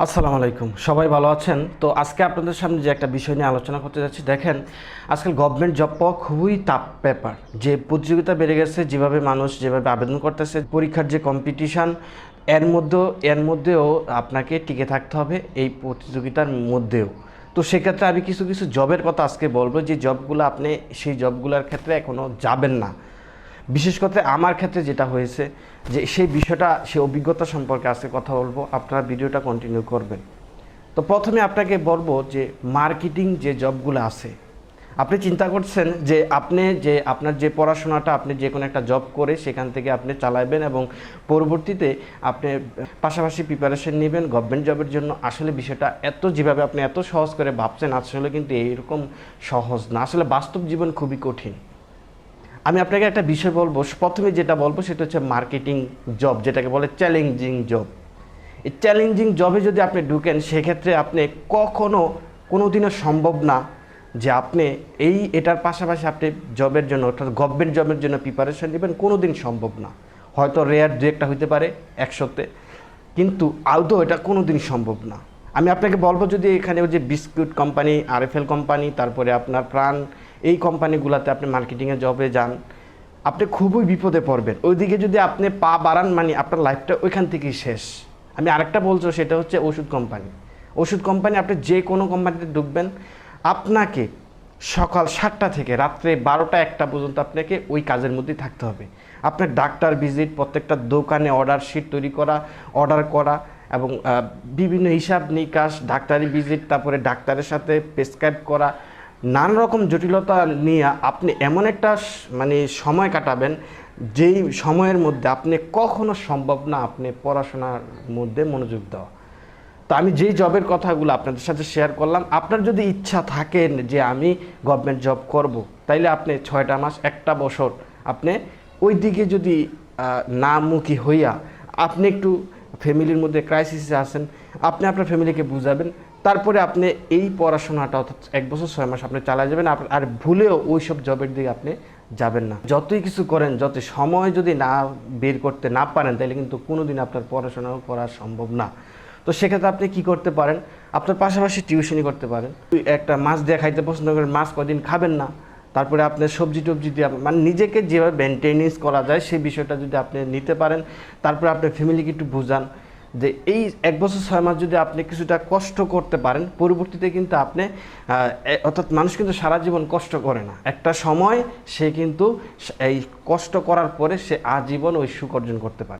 আসসালামু আলাইকুম, সবাই ভালো আছেন? তো আজকে আপনাদের সামনে যে একটা বিষয় নিয়ে আলোচনা করতে যাচ্ছি, দেখেন আজকাল গভর্নমেন্ট জব পাওয়া খুবই টাফ ব্যাপার। যে প্রতিযোগিতা বেড়ে গেছে, যেভাবে মানুষ যেভাবে আবেদন করতেছে, পরীক্ষার যে কম্পিটিশান, এর মধ্যেও আপনাকে টিকে থাকতে হবে এই প্রতিযোগিতার মধ্যেও। তো সেক্ষেত্রে আমি কিছু কিছু জবের কথা আজকে বলবো, যে জবগুলো আপনি সেই জবগুলোর ক্ষেত্রে এখনও যাবেন না। বিশেষ করে আমার ক্ষেত্রে যেটা হয়েছে, যে সেই বিষয়টা, সেই অভিজ্ঞতা সম্পর্কে আজকে কথা বলবো, আপনারা ভিডিওটা কন্টিনিউ করবেন। তো প্রথমে আপনাকে বলবো যে মার্কেটিং যে জবগুলো আছে, আপনি চিন্তা করছেন যে আপনার যে পড়াশোনাটা আপনি যে কোনো একটা জব করে সেখান থেকে আপনি চালাবেন এবং পরবর্তীতে আপনি পাশাপাশি প্রিপারেশন নেবেন গভর্নমেন্ট জবের জন্য। আসলে বিষয়টা যেভাবে আপনি এত সহজ করে ভাবছেন, আসলে কিন্তু এইরকম সহজ না। আসলে বাস্তব জীবন খুবই কঠিন। আমি আপনাকে একটা বিষয় বলবো, প্রথমে যেটা বলবো সেটা হচ্ছে মার্কেটিং জব, যেটাকে বলে চ্যালেঞ্জিং জব। এই চ্যালেঞ্জিং জবে যদি আপনি ঢুকেন, সেক্ষেত্রে আপনি কোনোদিনও সম্ভব না যে আপনি এটার পাশাপাশি আপনি জবের জন্য, অর্থাৎ গভর্নমেন্ট জবের জন্য প্রিপারেশন নেবেন, কোনোদিন সম্ভব না। হয়তো রেয়ার দু একটা হইতে পারে 100-তে, কিন্তু আদৌ এটা কোনোদিন সম্ভব না। আমি আপনাকে বলবো, যদি এখানে ওই যে বিস্কুট কোম্পানি, আরএফএল কোম্পানি, তারপরে আপনার প্রাণ, এই কোম্পানিগুলোতে আপনি মার্কেটিংয়ে জবে যান, আপনি খুবই বিপদে পড়বেন। ওইদিকে যদি আপনি পা বাড়ান, মানে আপনার লাইফটা ওইখান থেকেই শেষ। আমি আরেকটা বলছো, সেটা হচ্ছে ওষুধ কোম্পানি। ওষুধ কোম্পানি, আপনি যে কোনো কোম্পানিতে ঢুকবেন, আপনাকে সকাল 7টা থেকে রাত্রে 12টা-1টা পর্যন্ত আপনাকে ওই কাজের মধ্যেই থাকতে হবে। আপনার ডাক্তার ভিজিট, প্রত্যেকটা দোকানে অর্ডার শিট তৈরি করা, অর্ডার করা, এবং বিভিন্ন হিসাব নিকাশ, ডাক্তারি ভিজিট, তারপরে ডাক্তারের সাথে প্রেসক্রাইব করা, নানা রকম জটিলতা নিয়ে আপনি এমন একটা মানে সময় কাটাবেন, যেই সময়ের মধ্যে আপনি কখনো সম্ভব না আপনি পড়াশোনার মধ্যে মনোযোগ দেওয়া। তো আমি যেই জবের কথাগুলো আপনাদের সাথে শেয়ার করলাম, আপনার যদি ইচ্ছা থাকেন যে আমি গভর্নমেন্ট জব করব, তাইলে আপনি 6টা মাস 1টা বছর আপনি ওই দিকে যদি নামুখী হইয়া আপনি একটু ফ্যামিলির মধ্যে ক্রাইসিসে আছেন, আপনি আপনার ফ্যামিলিকে বুঝাবেন, তারপরে আপনি এই পড়াশোনাটা অর্থাৎ 1 বছর 6 মাস আপনি চালা যাবেন। আর ভুলেও ওই সব জবের দিকে আপনি যাবেন না। যতই কিছু করেন, যত সময় যদি না বের করতে না পারেন, তাহলে কিন্তু কোনোদিন আপনার পড়াশোনাও করা সম্ভব না। তো সেক্ষেত্রে আপনি কি করতে পারেন, আপনার পাশাপাশি টিউশনি করতে পারেন। একটা মাছ দিয়ে খাইতে পছন্দ করেন, মাছ কদিন খাবেন না, তারপরে আপনি সবজি টবজি দিয়ে মানে নিজেকে যেভাবে মেনটেনেন্স করা যায় সেই বিষয়টা যদি আপনি নিতে পারেন, তারপরে আপনার ফ্যামিলিকে একটু বুঝান যে এই 1 বছর 6 মাস যদি আপনি কিছুটা কষ্ট করতে পারেন, পরবর্তীতে কিন্তু আপনি অর্থাৎ মানুষ কিন্তু সারা জীবন কষ্ট করে না, একটা সময় সে কিন্তু এই কষ্ট করার পরে সে আজীবন ওই সুখ অর্জন করতে পারে।